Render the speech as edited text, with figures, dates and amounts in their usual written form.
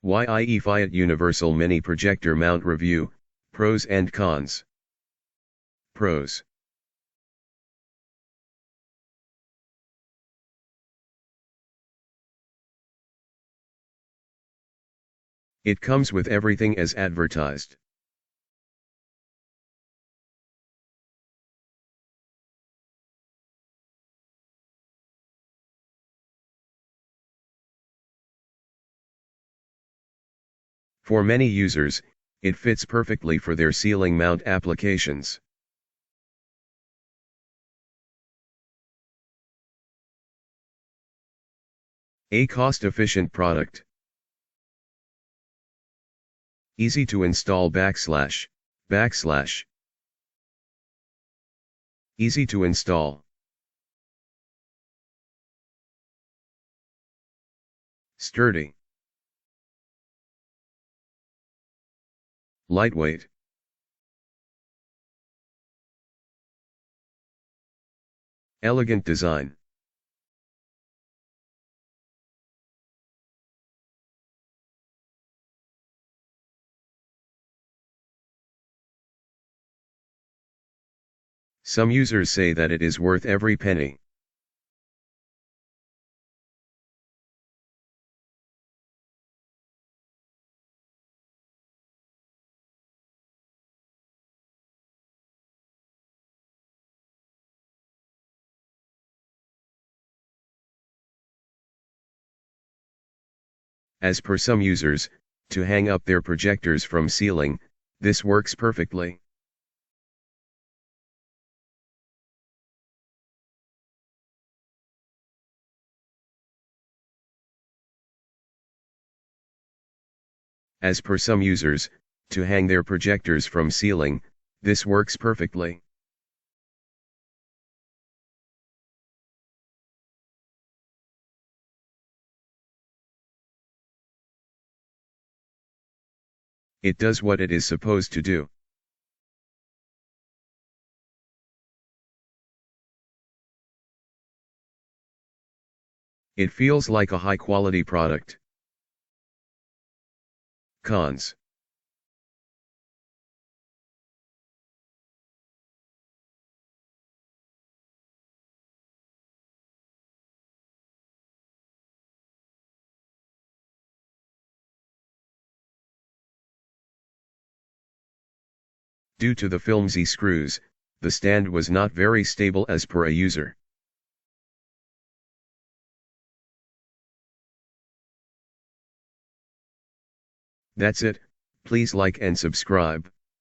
YiePhiot Universal Mini Projector Mount Review, Pros and Cons. Pros. It comes with everything as advertised. For many users, it fits perfectly for their ceiling mount applications. A cost-efficient product. Easy to install //. Easy to install. Sturdy. Lightweight. Elegant design. Some users say that it is worth every penny. As per some users, to hang up their projectors from ceiling, this works perfectly. As per some users, to hang their projectors from ceiling, this works perfectly. It does what it is supposed to do. It feels like a high-quality product. Cons. Due to the flimsy screws, the stand was not very stable as per a user. That's it, please like and subscribe.